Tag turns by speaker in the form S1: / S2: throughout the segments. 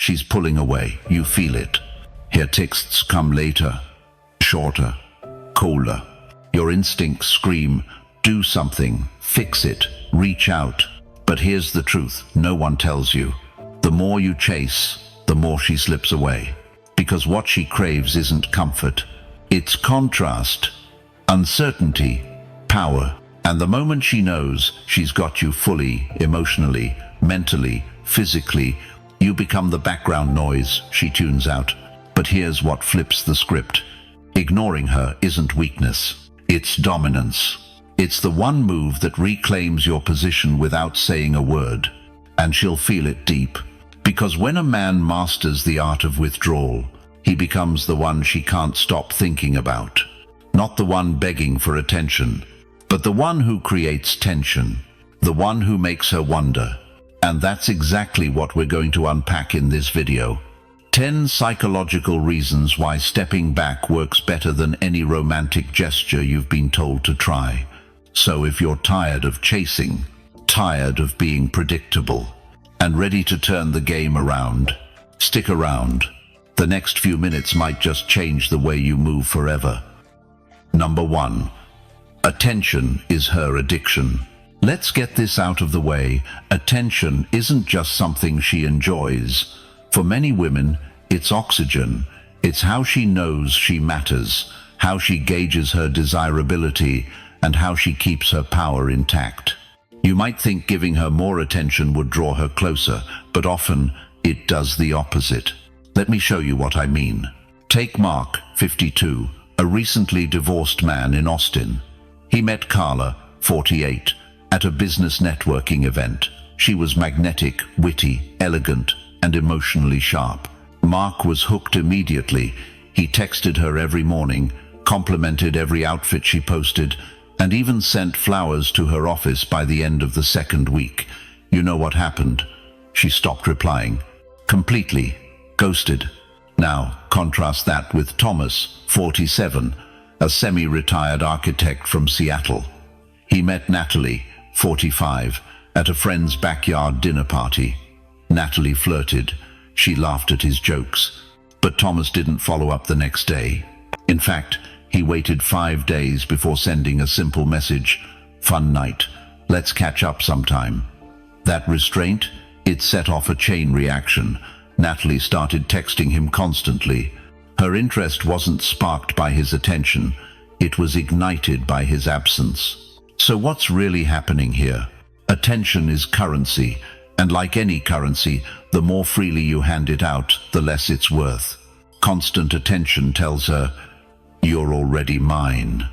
S1: She's pulling away. You feel it. Her texts come later, shorter, colder. Your instincts scream, do something, fix it, reach out. But here's the truth, no one tells you. The more you chase, the more she slips away. Because what she craves isn't comfort. It's contrast, uncertainty, power. And the moment she knows she's got you fully, emotionally, mentally, physically, you become the background noise she tunes out. But here's what flips the script. Ignoring her isn't weakness, it's dominance. It's the one move that reclaims your position without saying a word. And she'll feel it deep. Because when a man masters the art of withdrawal, he becomes the one she can't stop thinking about. Not the one begging for attention, but the one who creates tension, the one who makes her wonder. And that's exactly what we're going to unpack in this video. 10 psychological reasons why stepping back works better than any romantic gesture you've been told to try. So if you're tired of chasing, tired of being predictable, and ready to turn the game around, stick around. The next few minutes might just change the way you move forever. Number 1. Attention is her addiction. Let's get this out of the way. Attention isn't just something she enjoys. For many women, it's oxygen. It's how she knows she matters, how she gauges her desirability, and how she keeps her power intact. You might think giving her more attention would draw her closer, but often it does the opposite. Let me show you what I mean. Take Mark, 52, a recently divorced man in Austin. He met Carla, 48, at a business networking event. She was magnetic, witty, elegant, and emotionally sharp. Mark was hooked immediately. He texted her every morning, complimented every outfit she posted, and even sent flowers to her office by the end of the second week. You know what happened? She stopped replying. Completely. Ghosted. Now, contrast that with Thomas, 47, a semi-retired architect from Seattle. He met Natalie, 45, at a friend's backyard dinner party. Natalie flirted. She laughed at his jokes. But Thomas didn't follow up the next day. In fact, he waited 5 days before sending a simple message. Fun night. Let's catch up sometime. That restraint, it set off a chain reaction. Natalie started texting him constantly. Her interest wasn't sparked by his attention. It was ignited by his absence. So what's really happening here? Attention is currency, and like any currency, the more freely you hand it out, the less it's worth. Constant attention tells her, you're already mine.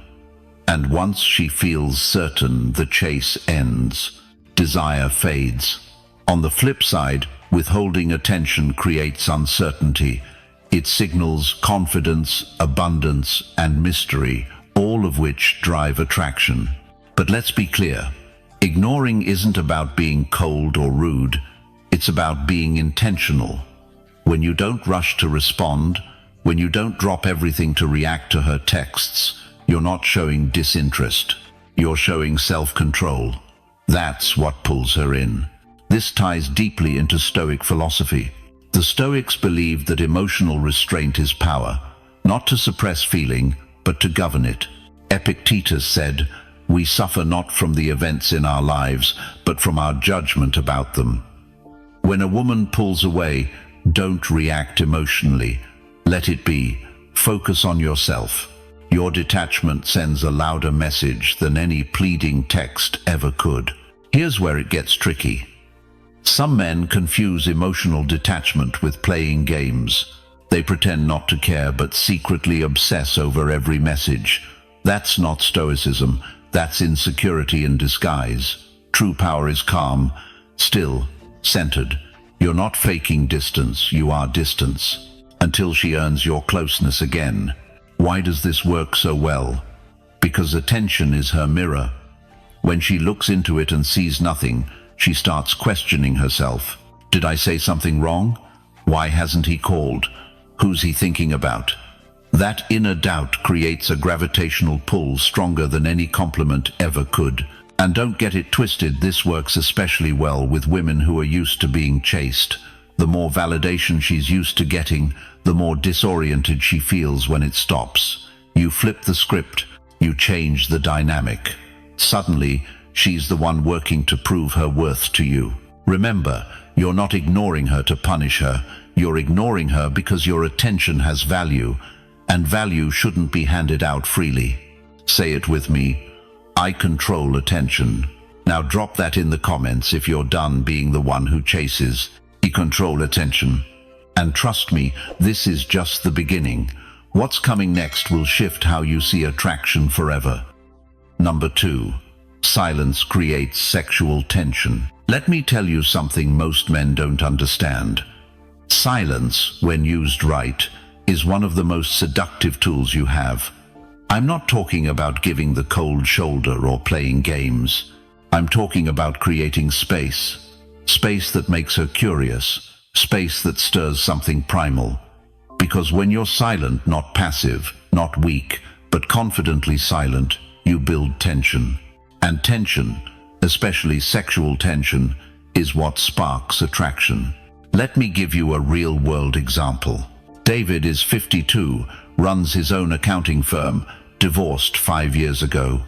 S1: And once she feels certain, the chase ends. Desire fades. On the flip side, withholding attention creates uncertainty. It signals confidence, abundance, and mystery, all of which drive attraction. But let's be clear, ignoring isn't about being cold or rude. It's about being intentional. When you don't rush to respond, when you don't drop everything to react to her texts, you're not showing disinterest. You're showing self-control. That's what pulls her in. This ties deeply into Stoic philosophy. The Stoics believed that emotional restraint is power, not to suppress feeling, but to govern it. Epictetus said, "We suffer not from the events in our lives, but from our judgment about them." When a woman pulls away, don't react emotionally. Let it be. Focus on yourself. Your detachment sends a louder message than any pleading text ever could. Here's where it gets tricky. Some men confuse emotional detachment with playing games. They pretend not to care but secretly obsess over every message. That's not Stoicism. That's insecurity in disguise. True power is calm, still, centered. You're not faking distance, you are distance. Until she earns your closeness again. Why does this work so well? Because attention is her mirror. When she looks into it and sees nothing, she starts questioning herself. Did I say something wrong? Why hasn't he called? Who's he thinking about? That inner doubt creates a gravitational pull stronger than any compliment ever could. And don't get it twisted, this works especially well with women who are used to being chased. The more validation she's used to getting, the more disoriented she feels when it stops. You flip the script, you change the dynamic. Suddenly, she's the one working to prove her worth to you. Remember, you're not ignoring her to punish her. You're ignoring her because your attention has value, and value shouldn't be handed out freely. Say it with me. I control attention. Now drop that in the comments if you're done being the one who chases. I control attention. And trust me, this is just the beginning. What's coming next will shift how you see attraction forever. Number 2. Silence creates sexual tension. Let me tell you something most men don't understand. Silence, when used right, is one of the most seductive tools you have. I'm not talking about giving the cold shoulder or playing games. I'm talking about creating space. Space that makes her curious. Space that stirs something primal. Because when you're silent, not passive, not weak, but confidently silent, you build tension. And tension, especially sexual tension, is what sparks attraction. Let me give you a real-world example. David is 52, runs his own accounting firm, divorced 5 years ago.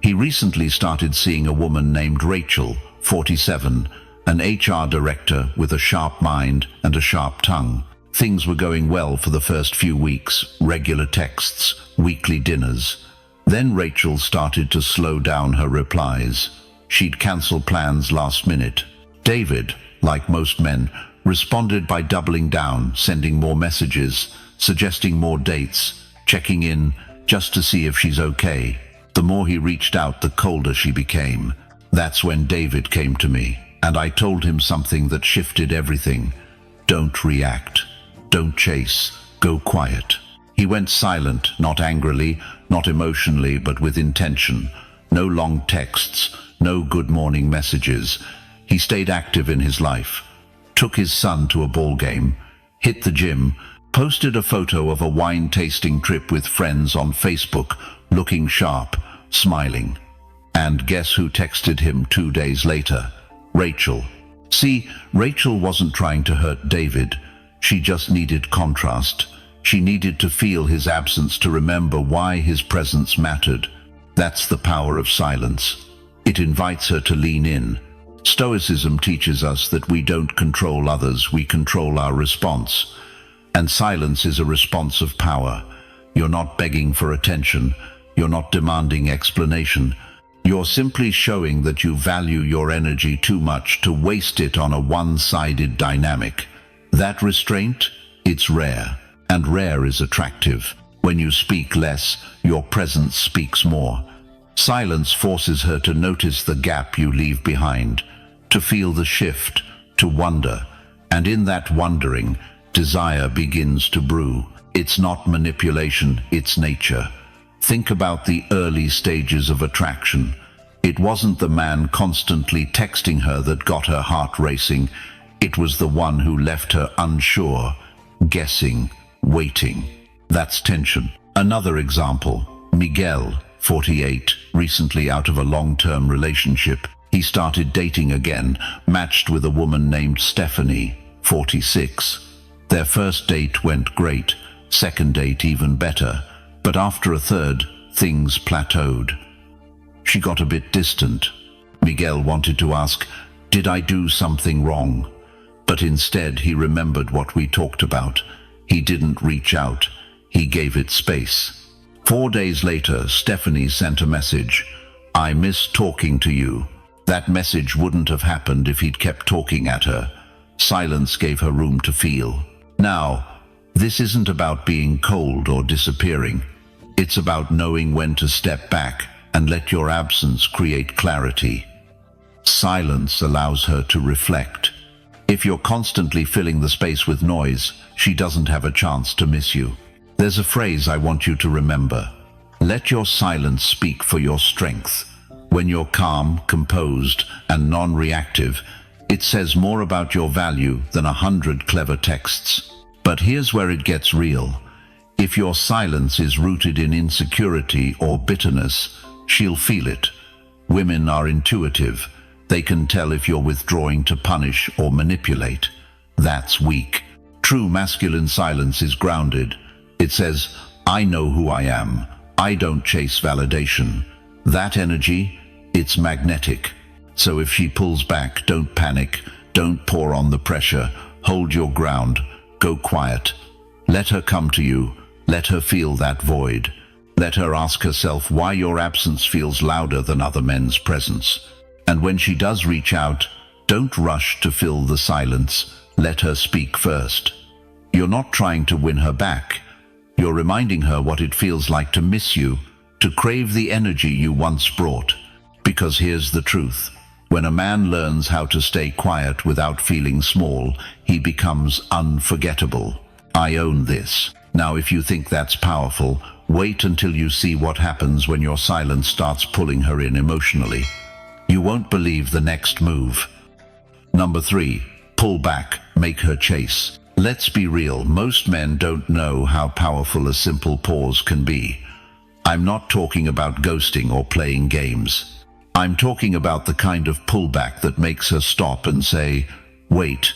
S1: He recently started seeing a woman named Rachel, 47, an HR director with a sharp mind and a sharp tongue. Things were going well for the first few weeks, regular texts, weekly dinners. Then Rachel started to slow down her replies. She'd cancel plans last minute. David, like most men, responded by doubling down, sending more messages, suggesting more dates, checking in just to see if she's okay. The more he reached out, the colder she became. That's when David came to me, and I told him something that shifted everything. Don't react. Don't chase. Go quiet. He went silent, not angrily, not emotionally, but with intention. No long texts, no good morning messages. He stayed active in his life. Took his son to a ball game, hit the gym, posted a photo of a wine-tasting trip with friends on Facebook, looking sharp, smiling. And guess who texted him 2 days later? Rachel. See, Rachel wasn't trying to hurt David. She just needed contrast. She needed to feel his absence to remember why his presence mattered. That's the power of silence. It invites her to lean in. Stoicism teaches us that we don't control others, we control our response. And silence is a response of power. You're not begging for attention. You're not demanding explanation. You're simply showing that you value your energy too much to waste it on a one-sided dynamic. That restraint, it's rare. And rare is attractive. When you speak less, your presence speaks more. Silence forces her to notice the gap you leave behind, to feel the shift, to wonder. And in that wondering, desire begins to brew. It's not manipulation, it's nature. Think about the early stages of attraction. It wasn't the man constantly texting her that got her heart racing. It was the one who left her unsure, guessing, waiting. That's tension. Another example, Miguel, 48, recently out of a long-term relationship. He started dating again, matched with a woman named Stephanie, 46. Their first date went great, second date even better, but after a third, things plateaued. She got a bit distant. Miguel wanted to ask, "Did I do something wrong?" But instead he remembered what we talked about. He didn't reach out. He gave it space. 4 days later, Stephanie sent a message. "I miss talking to you." That message wouldn't have happened if he'd kept talking at her. Silence gave her room to feel. Now, this isn't about being cold or disappearing. It's about knowing when to step back and let your absence create clarity. Silence allows her to reflect. If you're constantly filling the space with noise, she doesn't have a chance to miss you. There's a phrase I want you to remember. Let your silence speak for your strength. When you're calm, composed, and non-reactive, it says more about your value than 100 clever texts. But here's where it gets real. If your silence is rooted in insecurity or bitterness, she'll feel it. Women are intuitive. They can tell if you're withdrawing to punish or manipulate. That's weak. True masculine silence is grounded. It says, I know who I am. I don't chase validation. That energy, it's magnetic. So if she pulls back, don't panic. Don't pour on the pressure. Hold your ground. Go quiet. Let her come to you. Let her feel that void. Let her ask herself why your absence feels louder than other men's presence. And when she does reach out, don't rush to fill the silence. Let her speak first. You're not trying to win her back. You're reminding her what it feels like to miss you, to crave the energy you once brought. Because here's the truth. When a man learns how to stay quiet without feeling small, he becomes unforgettable. I own this. Now, if you think that's powerful, wait until you see what happens when your silence starts pulling her in emotionally. You won't believe the next move. Number 3, pull back, make her chase. Let's be real, most men don't know how powerful a simple pause can be. I'm not talking about ghosting or playing games. I'm talking about the kind of pullback that makes her stop and say, wait,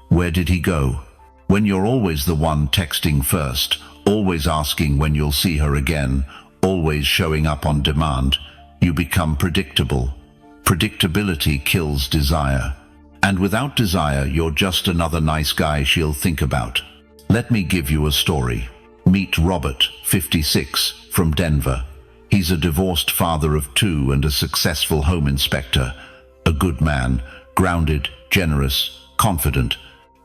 S1: where did he go? When you're always the one texting first, always asking when you'll see her again, always showing up on demand, you become predictable. Predictability kills desire. And without desire, you're just another nice guy she'll think about. Let me give you a story. Meet Robert, 56, from Denver. He's a divorced father of 2 and a successful home inspector. A good man, grounded, generous, confident.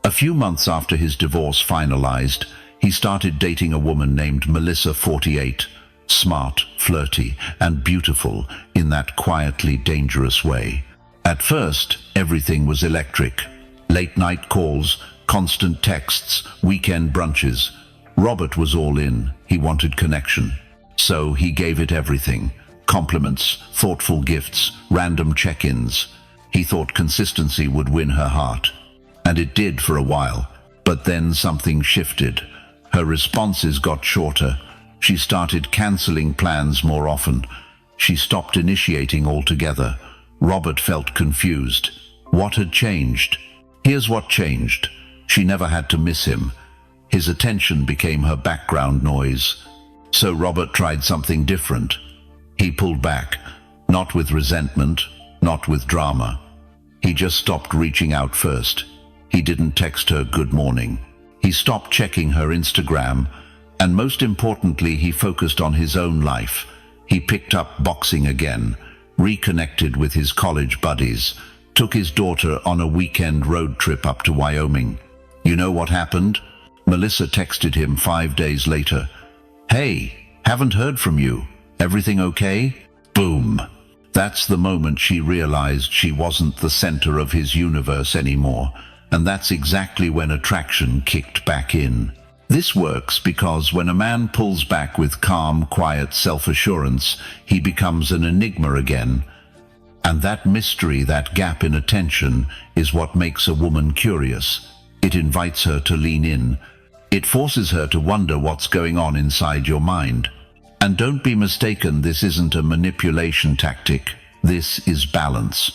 S1: A few months after his divorce finalized, he started dating a woman named Melissa, 48, smart, flirty, and beautiful in that quietly dangerous way. At first, everything was electric. Late-night calls, constant texts, weekend brunches. Robert was all in. He wanted connection. So he gave it everything. Compliments, thoughtful gifts, random check-ins. He thought consistency would win her heart. And it did for a while. But then something shifted. Her responses got shorter. She started canceling plans more often. She stopped initiating altogether. Robert felt confused. What had changed? Here's what changed. She never had to miss him. His attention became her background noise. So Robert tried something different. He pulled back, not with resentment, not with drama. He just stopped reaching out first. He didn't text her good morning. He stopped checking her Instagram, and most importantly, he focused on his own life. He picked up boxing again, reconnected with his college buddies, took his daughter on a weekend road trip up to Wyoming. You know what happened? Melissa texted him 5 days later. Hey, haven't heard from you. Everything okay? Boom. That's the moment she realized she wasn't the center of his universe anymore, and that's exactly when attraction kicked back in. This works because when a man pulls back with calm, quiet self-assurance, he becomes an enigma again. And that mystery, that gap in attention, is what makes a woman curious. It invites her to lean in. It forces her to wonder what's going on inside your mind. And don't be mistaken, this isn't a manipulation tactic. This is balance.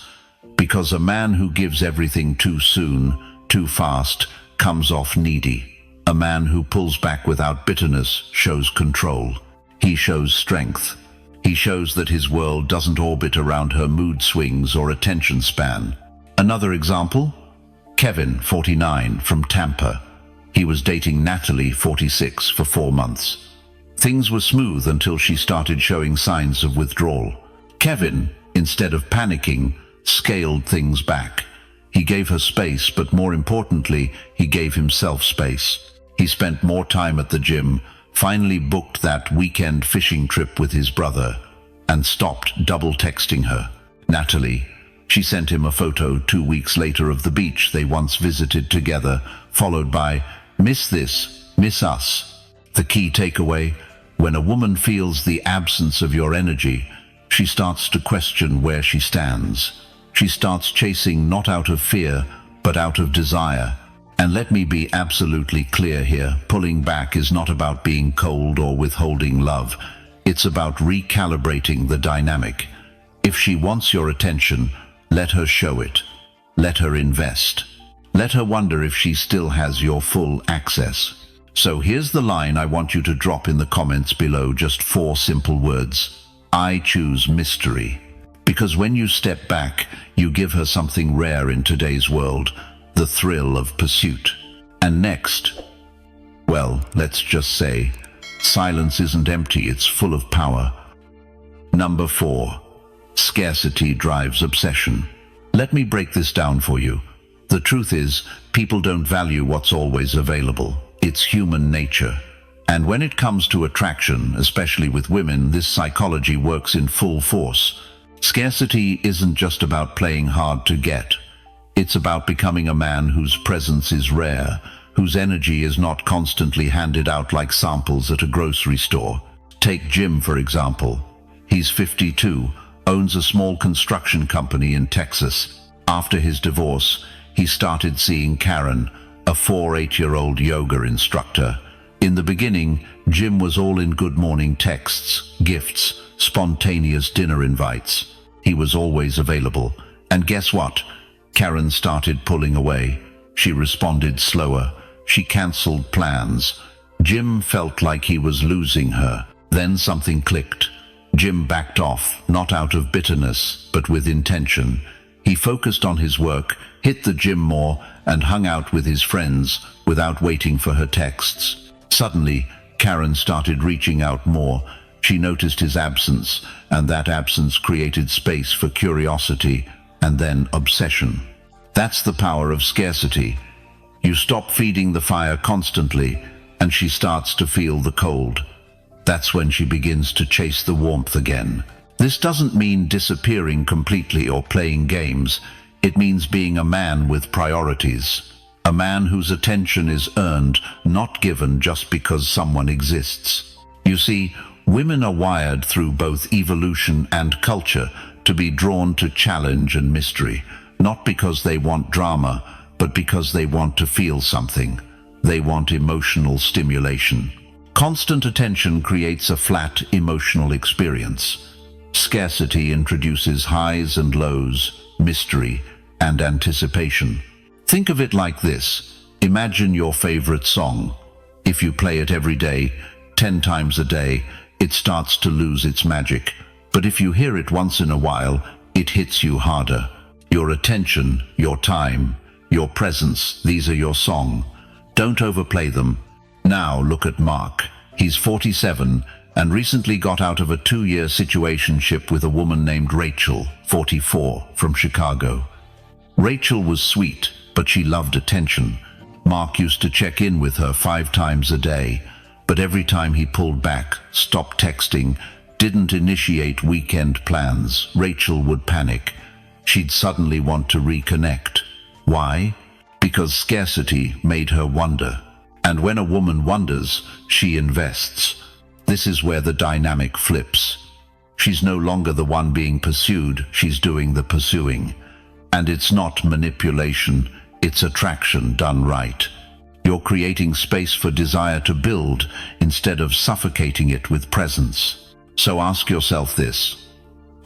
S1: Because a man who gives everything too soon, too fast, comes off needy. A man who pulls back without bitterness shows control. He shows strength. He shows that his world doesn't orbit around her mood swings or attention span. Another example? Kevin, 49, from Tampa. He was dating Natalie, 46, for 4 months. Things were smooth until she started showing signs of withdrawal. Kevin, instead of panicking, scaled things back. He gave her space, but more importantly, he gave himself space. He spent more time at the gym, finally booked that weekend fishing trip with his brother, and stopped double texting her. Natalie. She sent him a photo 2 weeks later of the beach they once visited together, followed by, "Miss this, miss us." The key takeaway: when a woman feels the absence of your energy, she starts to question where she stands. She starts chasing not out of fear, but out of desire. And let me be absolutely clear here, pulling back is not about being cold or withholding love. It's about recalibrating the dynamic. If she wants your attention, let her show it. Let her invest. Let her wonder if she still has your full access. So here's the line I want you to drop in the comments below, just 4 simple words. I choose mystery. Because when you step back, you give her something rare in today's world, the thrill of pursuit. And next, well, let's just say, silence isn't empty, it's full of power. Number 4. Scarcity drives obsession. Let me break this down for you. The truth is, people don't value what's always available. It's human nature. And when it comes to attraction, especially with women, this psychology works in full force. Scarcity isn't just about playing hard to get. It's about becoming a man whose presence is rare, whose energy is not constantly handed out like samples at a grocery store. Take Jim, for example. He's 52, owns a small construction company in Texas. After his divorce, he started seeing Karen, a 8-year-old yoga instructor. In the beginning, Jim was all in good morning texts, gifts, spontaneous dinner invites. He was always available. And guess what? Karen started pulling away. She responded slower. She cancelled plans. Jim felt like he was losing her. Then something clicked. Jim backed off, not out of bitterness, but with intention. He focused on his work, hit the gym more, and hung out with his friends without waiting for her texts. Suddenly, Karen started reaching out more. She noticed his absence, and that absence created space for curiosity and then obsession. That's the power of scarcity. You stop feeding the fire constantly, and she starts to feel the cold. That's when she begins to chase the warmth again. This doesn't mean disappearing completely or playing games. It means being a man with priorities. A man whose attention is earned, not given just because someone exists. You see, women are wired through both evolution and culture to be drawn to challenge and mystery, not because they want drama, but because they want to feel something. They want emotional stimulation. Constant attention creates a flat emotional experience. Scarcity introduces highs and lows, mystery, and anticipation. Think of it like this. Imagine your favorite song. If you play it every day, 10 times a day, it starts to lose its magic. But if you hear it once in a while, it hits you harder. Your attention, your time, your presence, these are your song. Don't overplay them. Now look at Mark. He's 47 and recently got out of a 2-year situationship with a woman named Rachel, 44, from Chicago. Rachel was sweet, but she loved attention. Mark used to check in with her 5 times a day, but every time he pulled back, stopped texting, didn't initiate weekend plans, Rachel would panic. She'd suddenly want to reconnect. Why? Because scarcity made her wonder. And when a woman wonders, she invests. This is where the dynamic flips. She's no longer the one being pursued, she's doing the pursuing. And it's not manipulation, it's attraction done right. You're creating space for desire to build instead of suffocating it with presence. So ask yourself this.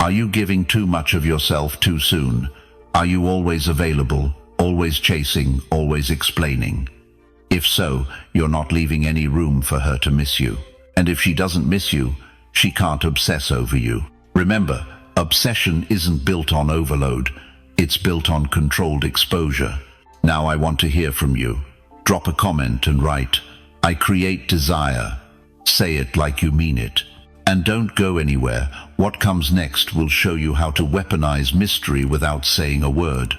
S1: Are you giving too much of yourself too soon? Are you always available, always chasing, always explaining? If so, you're not leaving any room for her to miss you. And if she doesn't miss you, she can't obsess over you. Remember, obsession isn't built on overload. It's built on controlled exposure. Now I want to hear from you. Drop a comment and write, I create desire. Say it like you mean it. And don't go anywhere. What comes next will show you how to weaponize mystery without saying a word.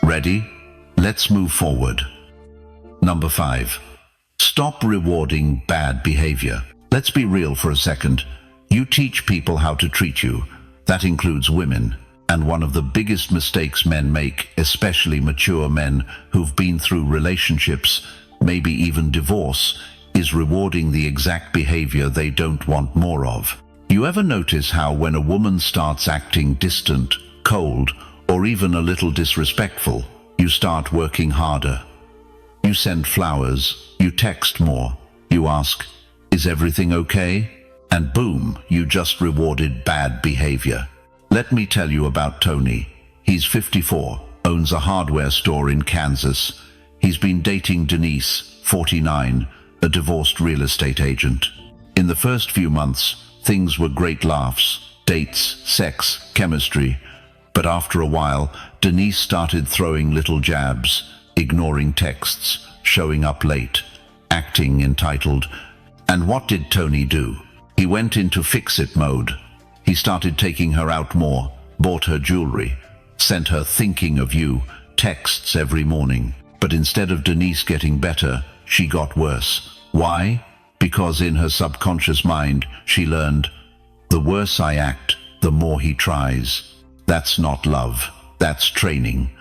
S1: Ready? Let's move forward. Number 5. Stop rewarding bad behavior. Let's be real for a second. You teach people how to treat you. That includes women. And one of the biggest mistakes men make, especially mature men who've been through relationships, maybe even divorce, is rewarding the exact behavior they don't want more of. You ever notice how when a woman starts acting distant, cold, or even a little disrespectful, you start working harder? You send flowers, you text more, you ask, is everything okay? And boom, you just rewarded bad behavior. Let me tell you about Tony. He's 54, owns a hardware store in Kansas. He's been dating Denise, 49, a divorced real estate agent. In the first few months, things were great laughs, dates, sex, chemistry. But after a while, Denise started throwing little jabs, ignoring texts, showing up late, acting entitled. And what did Tony do? He went into fix-it mode. He started taking her out more, bought her jewelry, sent her thinking of you texts every morning. But instead of Denise getting better, she got worse. Why? Because in her subconscious mind, she learned, the worse I act, the more he tries. That's not love, that's training.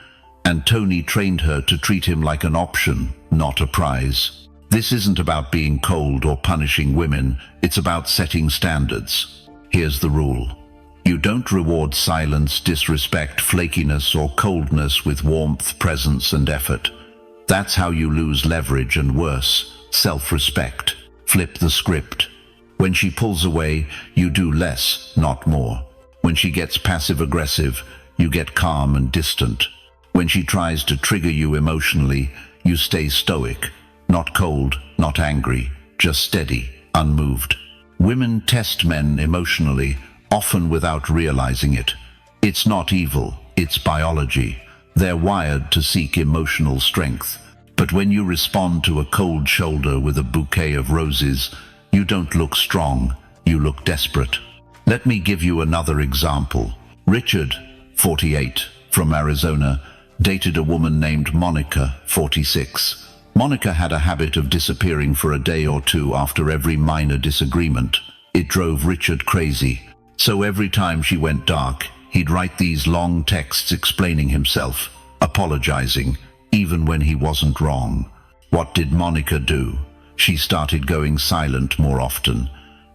S1: And Tony trained her to treat him like an option, not a prize. This isn't about being cold or punishing women, it's about setting standards. Here's the rule. You don't reward silence, disrespect, flakiness, or coldness with warmth, presence, and effort. That's how you lose leverage and worse, self-respect. Flip the script. When she pulls away, you do less, not more. When she gets passive-aggressive, you get calm and distant. When she tries to trigger you emotionally, you stay stoic. Not cold, not angry, just steady, unmoved. Women test men emotionally, often without realizing it. It's not evil, it's biology. They're wired to seek emotional strength. But when you respond to a cold shoulder with a bouquet of roses, you don't look strong, you look desperate. Let me give you another example. Richard, 48, from Arizona, dated a woman named Monica, 46. Monica had a habit of disappearing for a day or two after every minor disagreement. It drove Richard crazy. So every time she went dark, he'd write these long texts explaining himself, apologizing, even when he wasn't wrong. What did Monica do? She started going silent more often.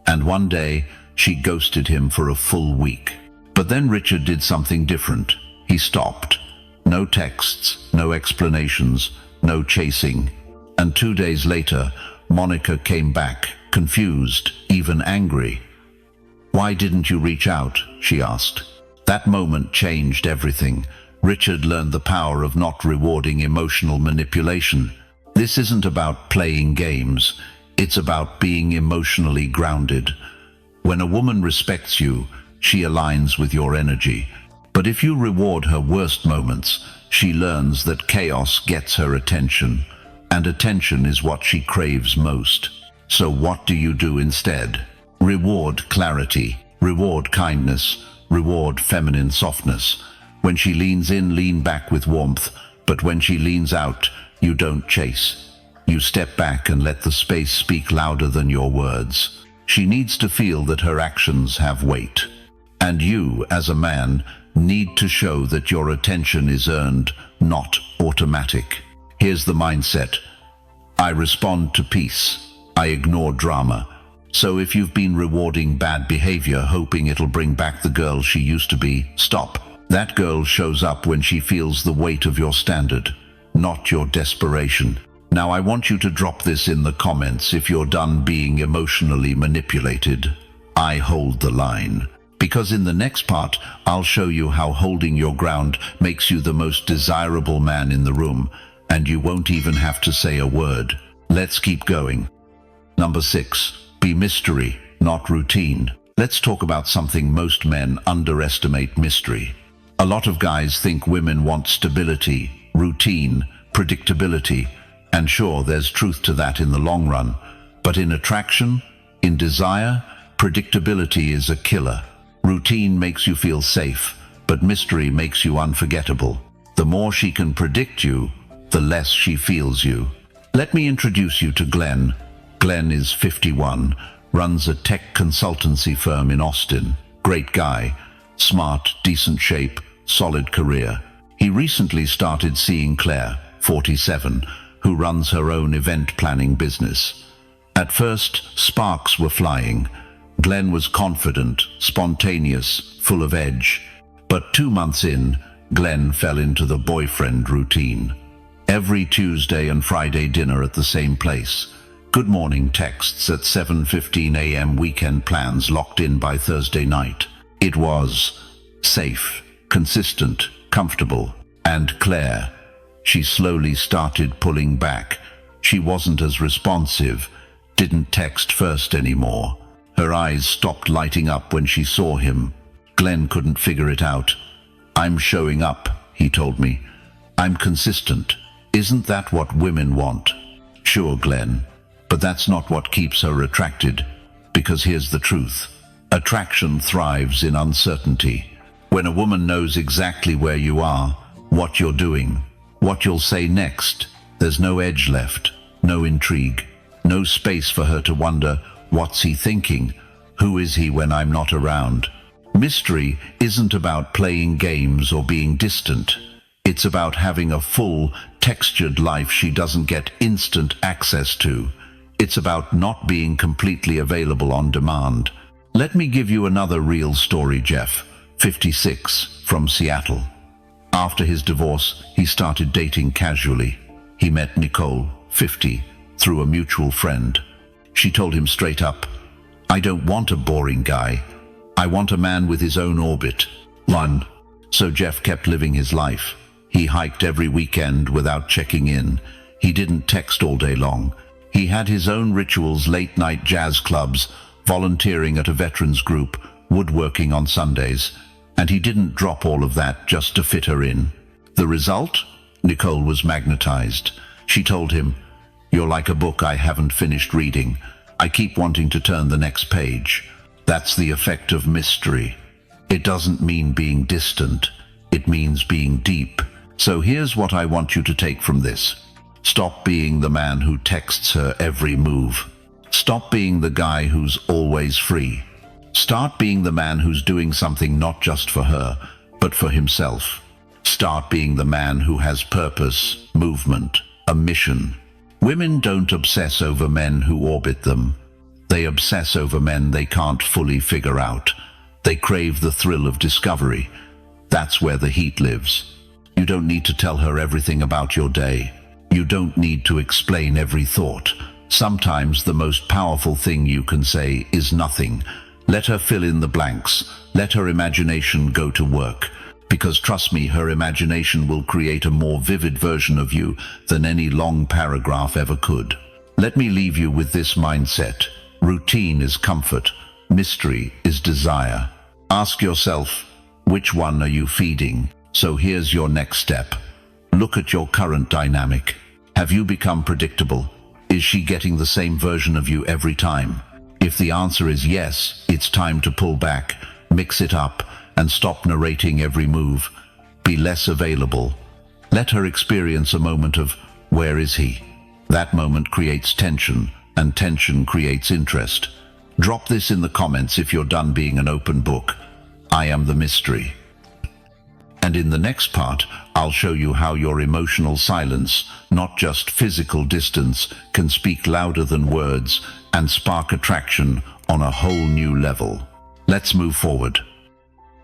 S1: And one day, she ghosted him for a full week. But then Richard did something different. He stopped. No texts, no explanations, no chasing. And 2 days later, Monica came back, confused, even angry. "Why didn't you reach out?" she asked. That moment changed everything. Richard learned the power of not rewarding emotional manipulation. This isn't about playing games. It's about being emotionally grounded. When a woman respects you, she aligns with your energy. But if you reward her worst moments, she learns that chaos gets her attention. And attention is what she craves most. So what do you do instead? Reward clarity, reward kindness, reward feminine softness. When she leans in, lean back with warmth. But when she leans out, you don't chase. You step back and let the space speak louder than your words. She needs to feel that her actions have weight. And you, as a man, need to show that your attention is earned, not automatic. Here's the mindset. I respond to peace. I ignore drama. So if you've been rewarding bad behavior, hoping it'll bring back the girl she used to be, stop. That girl shows up when she feels the weight of your standard, not your desperation. Now I want you to drop this in the comments if you're done being emotionally manipulated. I hold the line. Because in the next part, I'll show you how holding your ground makes you the most desirable man in the room, and you won't even have to say a word. Let's keep going. Number 6. Be mystery, not routine. Let's talk about something most men underestimate: mystery. A lot of guys think women want stability, routine, predictability, and sure, there's truth to that in the long run. But in attraction, in desire, predictability is a killer. Routine makes you feel safe, but mystery makes you unforgettable. The more she can predict you, the less she feels you. Let me introduce you to Glenn. Glenn is 51, runs a tech consultancy firm in Austin. Great guy, smart, decent shape, solid career. He recently started seeing Claire, 47, who runs her own event planning business. At first, sparks were flying. Glenn was confident, spontaneous, full of edge. But 2 months in, Glenn fell into the boyfriend routine. Every Tuesday and Friday dinner at the same place. Good morning texts at 7:15 a.m. Weekend plans locked in by Thursday night. It was safe, consistent, comfortable. And Claire, She slowly started pulling back. She wasn't as responsive, didn't text first anymore. Her eyes stopped lighting up when she saw him. Glenn couldn't figure it out. "I'm showing up," he told me. "I'm consistent. Isn't that what women want?" "Sure, Glenn, but that's not what keeps her attracted. Because here's the truth. Attraction thrives in uncertainty. When a woman knows exactly where you are, what you're doing, what you'll say next, there's no edge left, no intrigue, no space for her to wonder, what's he thinking? Who is he when I'm not around? Mystery isn't about playing games or being distant. It's about having a full, textured life she doesn't get instant access to. It's about not being completely available on demand. Let me give you another real story. Jeff, 56, from Seattle. After his divorce, he started dating casually. He met Nicole, 50, through a mutual friend. She told him straight up, "I don't want a boring guy. I want a man with his own orbit." One. So Jeff kept living his life. He hiked every weekend without checking in. He didn't text all day long. He had his own rituals, late-night jazz clubs, volunteering at a veterans group, woodworking on Sundays, and he didn't drop all of that just to fit her in. The result? Nicole was magnetized. She told him, "You're like a book I haven't finished reading. I keep wanting to turn the next page." That's the effect of mystery. It doesn't mean being distant. It means being deep. So here's what I want you to take from this. Stop being the man who texts her every move. Stop being the guy who's always free. Start being the man who's doing something not just for her, but for himself. Start being the man who has purpose, movement, a mission. Women don't obsess over men who orbit them. They obsess over men they can't fully figure out. They crave the thrill of discovery. That's where the heat lives. You don't need to tell her everything about your day. You don't need to explain every thought. Sometimes the most powerful thing you can say is nothing. Let her fill in the blanks. Let her imagination go to work. Because trust me, her imagination will create a more vivid version of you than any long paragraph ever could. Let me leave you with this mindset. Routine is comfort. Mystery is desire. Ask yourself, which one are you feeding? So here's your next step. Look at your current dynamic. Have you become predictable? Is she getting the same version of you every time? If the answer is yes, it's time to pull back, mix it up, and stop narrating every move. Be less available. Let her experience a moment of, where is he? That moment creates tension, and tension creates interest. Drop this in the comments if you're done being an open book. I am the mystery. And in the next part, I'll show you how your emotional silence, not just physical distance, can speak louder than words and spark attraction on a whole new level. Let's move forward.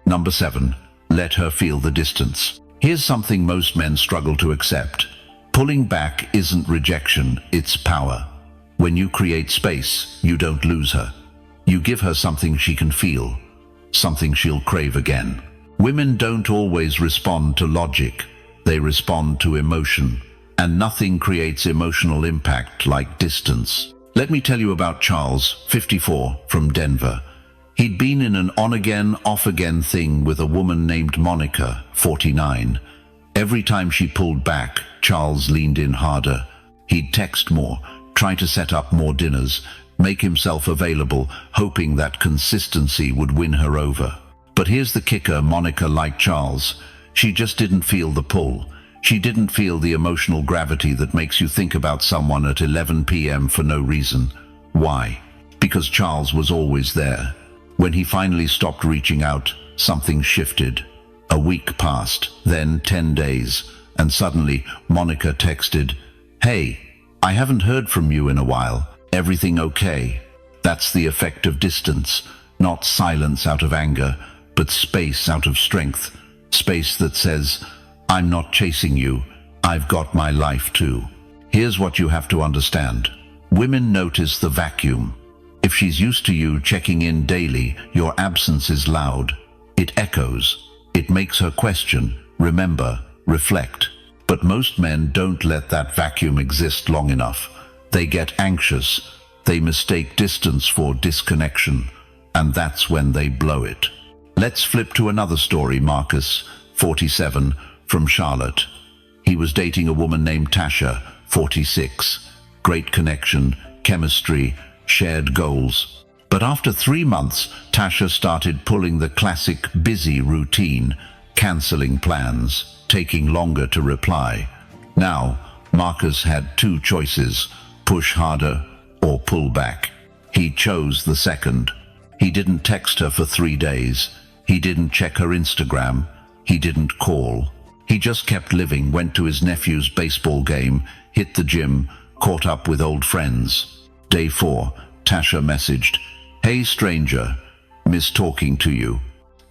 S1: Number 7, let her feel the distance. Here's something most men struggle to accept. Pulling back isn't rejection, it's power. When you create space, you don't lose her. You give her something she can feel, something she'll crave again. Women don't always respond to logic, they respond to emotion. And nothing creates emotional impact like distance. Let me tell you about Charles, 54, from Denver. He'd been in an on-again, off-again thing with a woman named Monica, 49. Every time she pulled back, Charles leaned in harder. He'd text more, try to set up more dinners, make himself available, hoping that consistency would win her over. But here's the kicker, Monica liked Charles. She just didn't feel the pull. She didn't feel the emotional gravity that makes you think about someone at 11 p.m. for no reason. Why? Because Charles was always there. When he finally stopped reaching out, something shifted. A week passed, then 10 days, and suddenly Monica texted, "Hey, I haven't heard from you in a while. Everything okay?" That's the effect of distance. Not silence out of anger, but space out of strength. Space that says, "I'm not chasing you. I've got my life too." Here's what you have to understand. Women notice the vacuum. If she's used to you checking in daily, your absence is loud. It echoes. It makes her question, remember, reflect. But most men don't let that vacuum exist long enough. They get anxious. They mistake distance for disconnection. And that's when they blow it. Let's flip to another story. Marcus, 47, from Charlotte. He was dating a woman named Tasha, 46. Great connection, chemistry, shared goals. But after 3 months, Tasha started pulling the classic busy routine, cancelling plans, taking longer to reply. Now, Marcus had 2 choices: push harder or pull back. He chose the second. He didn't text her for 3 days. He didn't check her Instagram. He didn't call. He just kept living, went to his nephew's baseball game, hit the gym, caught up with old friends. Day 4, Tasha messaged, "Hey stranger, miss talking to you."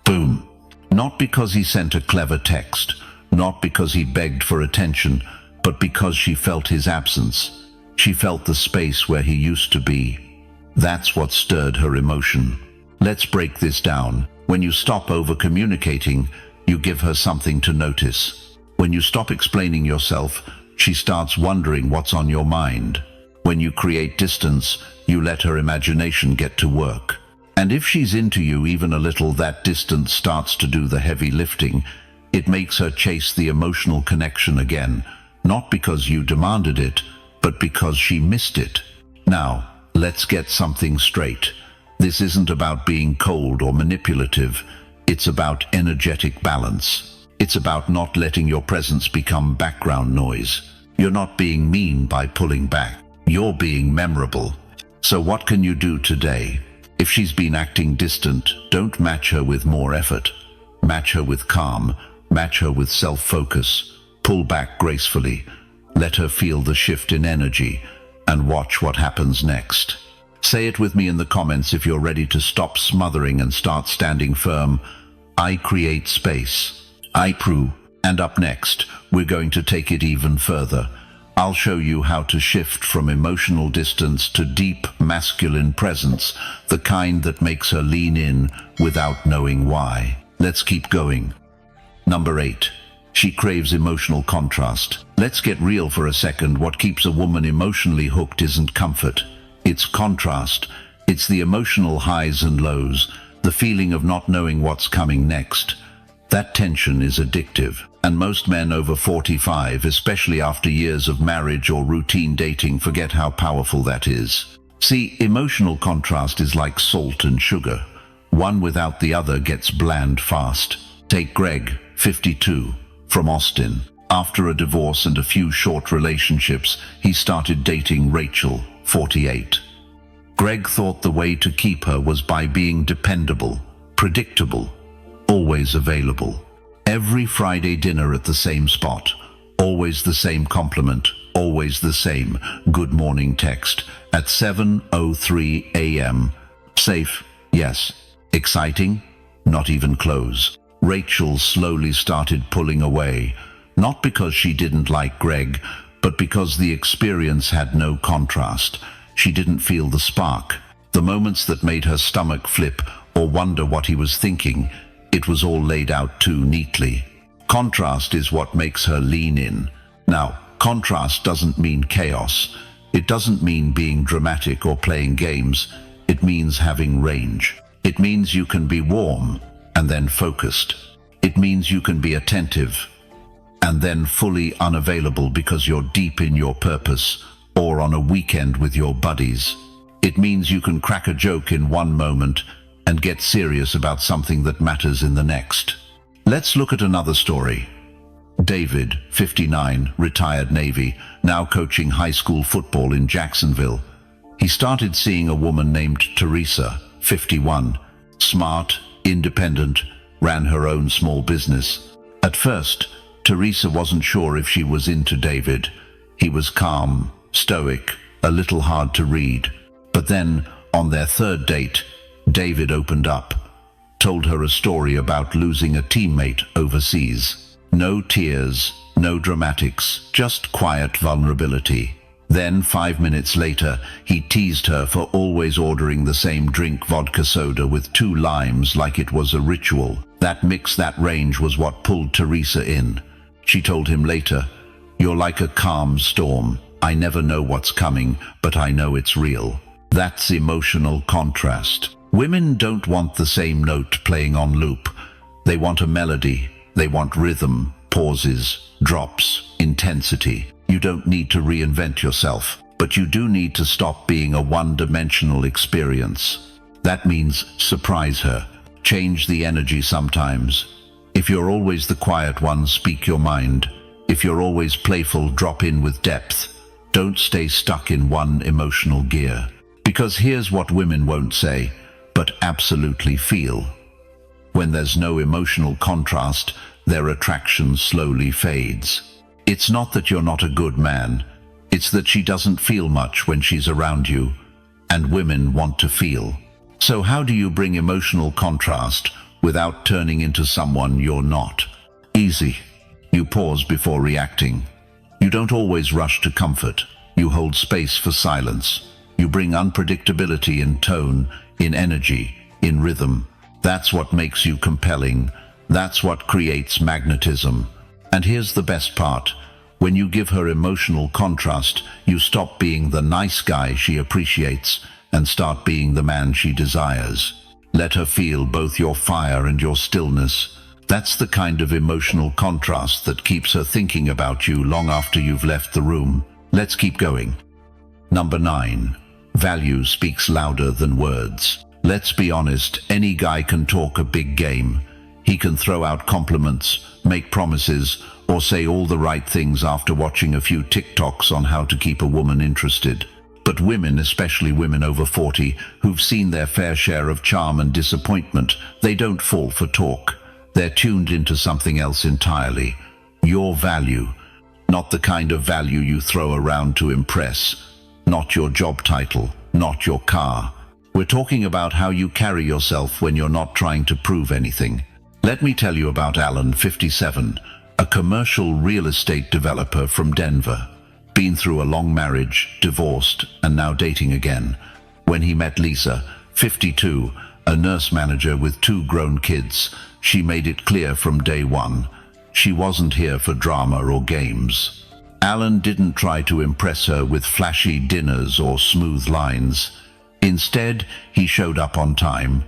S1: Boom. Not because he sent a clever text, not because he begged for attention, but because she felt his absence. She felt the space where he used to be. That's what stirred her emotion. Let's break this down. When you stop over-communicating, you give her something to notice. When you stop explaining yourself, she starts wondering what's on your mind. When you create distance, you let her imagination get to work. And if she's into you even a little, that distance starts to do the heavy lifting. It makes her chase the emotional connection again, not because you demanded it, but because she missed it. Now, let's get something straight. This isn't about being cold or manipulative. It's about energetic balance. It's about not letting your presence become background noise. You're not being mean by pulling back. You're being memorable. So what can you do today? If she's been acting distant, don't match her with more effort. Match her with calm. Match her with self-focus. Pull back gracefully. Let her feel the shift in energy and watch what happens next. Say it with me in the comments if you're ready to stop smothering and start standing firm. I create space. I prove. And up next, we're going to take it even further. I'll show you how to shift from emotional distance to deep masculine presence, the kind that makes her lean in without knowing why. Let's keep going. Number 8. She craves emotional contrast. Let's get real for a second. What keeps a woman emotionally hooked isn't comfort. It's contrast. It's the emotional highs and lows, the feeling of not knowing what's coming next. That tension is addictive, and most men over 45, especially after years of marriage or routine dating, forget how powerful that is. See, emotional contrast is like salt and sugar. One without the other gets bland fast. Take Greg, 52, from Austin. After a divorce and a few short relationships, he started dating Rachel, 48. Greg thought the way to keep her was by being dependable, predictable, always available. Every Friday dinner at the same spot, always the same compliment, always the same good morning text at 7:03 a.m. Safe? Yes. Exciting? Not even close. Rachel slowly started pulling away, not because she didn't like Greg, but because the experience had no contrast. She didn't feel the spark, the moments that made her stomach flip or wonder what he was thinking. It was all laid out too neatly. Contrast is what makes her lean in. Now, contrast doesn't mean chaos. It doesn't mean being dramatic or playing games. It means having range. It means you can be warm and then focused. It means you can be attentive and then fully unavailable because you're deep in your purpose or on a weekend with your buddies. It means you can crack a joke in one moment and get serious about something that matters in the next. Let's look at another story. David, 59, retired Navy, now coaching high school football in Jacksonville. He started seeing a woman named Teresa, 51, smart, independent, ran her own small business. At first, Teresa wasn't sure if she was into David. He was calm, stoic, a little hard to read. But then, on their third date, David opened up, told her a story about losing a teammate overseas. No tears, no dramatics, just quiet vulnerability. Then, 5 minutes later, he teased her for always ordering the same drink, vodka soda with 2 limes, like it was a ritual. That mix, that range was what pulled Teresa in. She told him later, You're like a calm storm. I never know what's coming, but I know it's real. That's emotional contrast. Women don't want the same note playing on loop. They want a melody. They want rhythm, pauses, drops, intensity. You don't need to reinvent yourself, but you do need to stop being a one-dimensional experience. That means surprise her. Change the energy sometimes. If you're always the quiet one, speak your mind. If you're always playful, drop in with depth. Don't stay stuck in one emotional gear. Because here's what women won't say, but absolutely feel. When there's no emotional contrast, their attraction slowly fades. It's not that you're not a good man. It's that she doesn't feel much when she's around you. And women want to feel. So how do you bring emotional contrast without turning into someone you're not? Easy. You pause before reacting. You don't always rush to comfort. You hold space for silence. You bring unpredictability in tone, in energy, in rhythm. That's what makes you compelling. That's what creates magnetism. And here's the best part. When you give her emotional contrast, you stop being the nice guy she appreciates and start being the man she desires. Let her feel both your fire and your stillness. That's the kind of emotional contrast that keeps her thinking about you long after you've left the room. Let's keep going. Number 9. Value speaks louder than words. Let's be honest, any guy can talk a big game. He can throw out compliments, make promises, or say all the right things after watching a few TikToks on how to keep a woman interested. But women, especially women over 40, who've seen their fair share of charm and disappointment, they don't fall for talk. They're tuned into something else entirely. Your value. Not the kind of value you throw around to impress. Not your job title. Not your car. We're talking about how you carry yourself when you're not trying to prove anything. Let me tell you about Alan, 57, a commercial real estate developer from Denver. Been through a long marriage, divorced, and now dating again. When he met Lisa, 52, a nurse manager with 2 grown kids, she made it clear from day one. She wasn't here for drama or games. Alan didn't try to impress her with flashy dinners or smooth lines. Instead, he showed up on time.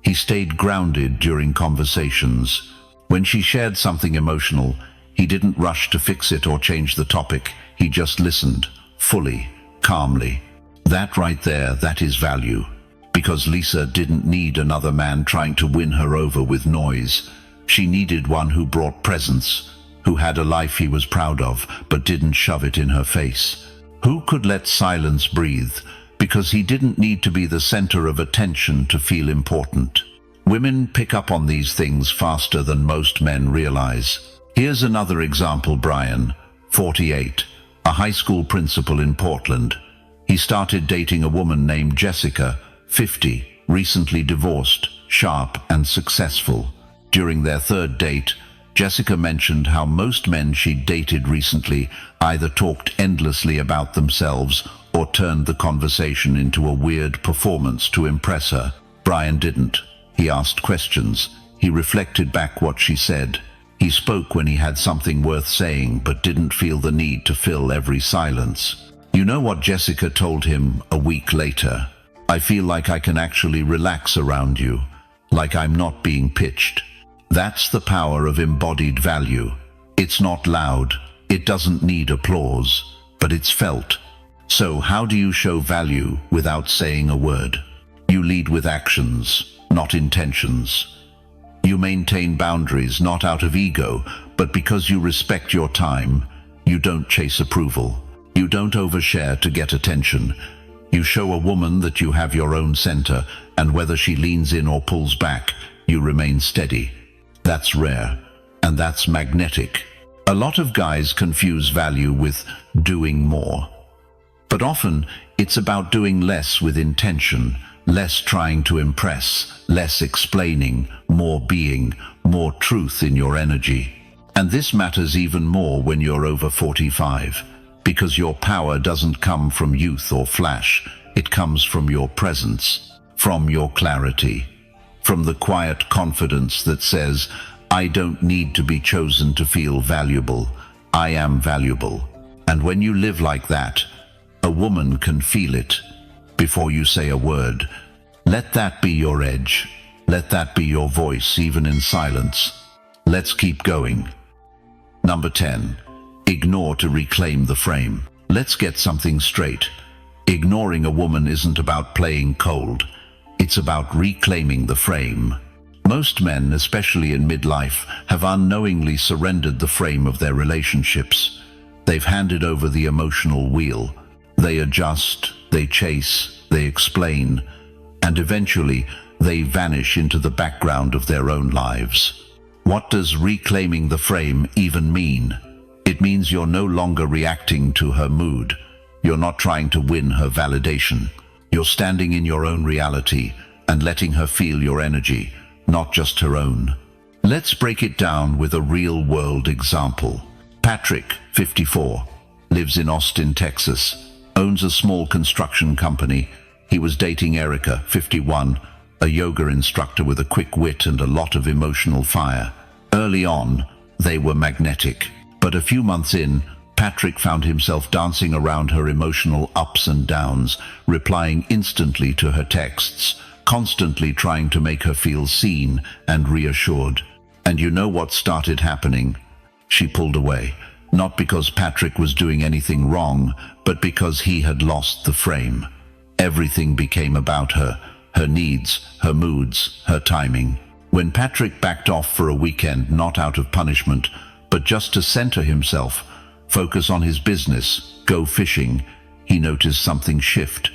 S1: He stayed grounded during conversations. When she shared something emotional, he didn't rush to fix it or change the topic. He just listened, fully, calmly. That right there, that is value. Because Lisa didn't need another man trying to win her over with noise. She needed one who brought presence, who had a life he was proud of, but didn't shove it in her face. Who could let silence breathe, because he didn't need to be the center of attention to feel important. Women pick up on these things faster than most men realize. Here's another example. Brian, 48, a high school principal in Portland. He started dating a woman named Jessica, 50, recently divorced, sharp and successful. During their 3rd date, Jessica mentioned how most men she'd dated recently either talked endlessly about themselves or turned the conversation into a weird performance to impress her. Brian didn't. He asked questions. He reflected back what she said. He spoke when he had something worth saying, but didn't feel the need to fill every silence. You know what Jessica told him a week later? I feel like I can actually relax around you, like I'm not being pitched. That's the power of embodied value. It's not loud, it doesn't need applause, but it's felt. So how do you show value without saying a word? You lead with actions, not intentions. You maintain boundaries not out of ego, but because you respect your time. You don't chase approval. You don't overshare to get attention. You show a woman that you have your own center, and whether she leans in or pulls back, you remain steady. That's rare, and that's magnetic. A lot of guys confuse value with doing more. But often, it's about doing less with intention, less trying to impress, less explaining, more being, more truth in your energy. And this matters even more when you're over 45. Because your power doesn't come from youth or flash, it comes from your presence, from your clarity, from the quiet confidence that says, I don't need to be chosen to feel valuable. I am valuable. And when you live like that, a woman can feel it before you say a word. Let that be your edge. Let that be your voice, even in silence. Let's keep going. Number 10. Ignore to reclaim the frame. Let's get something straight. Ignoring a woman isn't about playing cold. It's about reclaiming the frame. Most men, especially in midlife, have unknowingly surrendered the frame of their relationships. They've handed over the emotional wheel. They adjust, they chase, they explain, and eventually they vanish into the background of their own lives. What does reclaiming the frame even mean? It means you're no longer reacting to her mood. You're not trying to win her validation. You're standing in your own reality and letting her feel your energy, not just her own. Let's break it down with a real-world example. Patrick, 54, lives in Austin, Texas, owns a small construction company. He was dating Erica, 51, a yoga instructor with a quick wit and a lot of emotional fire. Early on, they were magnetic, but a few months in, Patrick found himself dancing around her emotional ups and downs, replying instantly to her texts, constantly trying to make her feel seen and reassured. And you know what started happening? She pulled away, not because Patrick was doing anything wrong, but because he had lost the frame. Everything became about her, her needs, her moods, her timing. When Patrick backed off for a weekend, not out of punishment, but just to center himself, focus on his business, go fishing, he noticed something shift.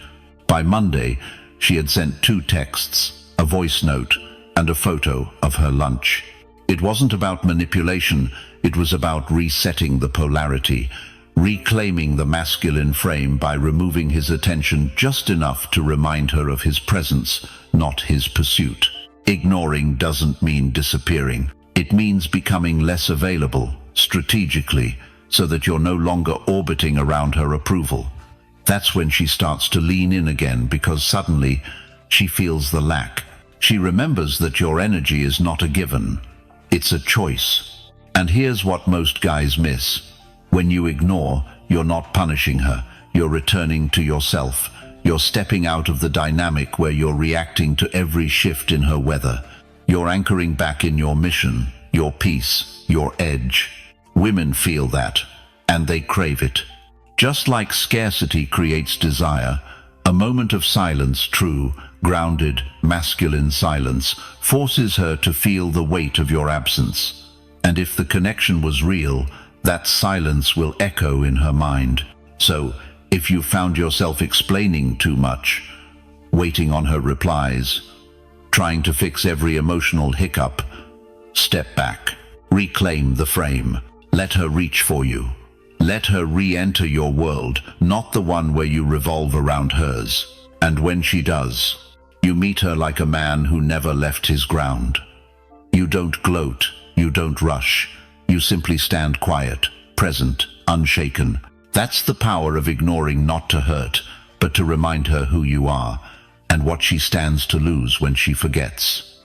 S1: By Monday, she had sent 2 texts, a voice note, and a photo of her lunch. It wasn't about manipulation, it was about resetting the polarity, reclaiming the masculine frame by removing his attention just enough to remind her of his presence, not his pursuit. Ignoring doesn't mean disappearing. It means becoming less available, strategically, so that you're no longer orbiting around her approval. That's when she starts to lean in again, because suddenly she feels the lack. She remembers that your energy is not a given. It's a choice. And here's what most guys miss. When you ignore, you're not punishing her. You're returning to yourself. You're stepping out of the dynamic where you're reacting to every shift in her weather. You're anchoring back in your mission, your peace, your edge. Women feel that, and they crave it. Just like scarcity creates desire, a moment of silence, true, grounded, masculine silence, forces her to feel the weight of your absence. And if the connection was real, that silence will echo in her mind. So, if you found yourself explaining too much, waiting on her replies, trying to fix every emotional hiccup, step back, reclaim the frame, let her reach for you. Let her re-enter your world, not the one where you revolve around hers. And when she does, you meet her like a man who never left his ground. You don't gloat, you don't rush, you simply stand quiet, present, unshaken. That's the power of ignoring, not to hurt, but to remind her who you are, and what she stands to lose when she forgets.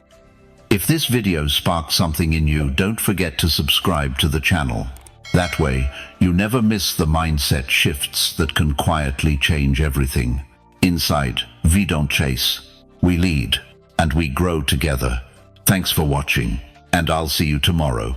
S1: If this video sparked something in you, don't forget to subscribe to the channel. That way, you never miss the mindset shifts that can quietly change everything. Inside, we don't chase, we lead, and we grow together. Thanks for watching, and I'll see you tomorrow.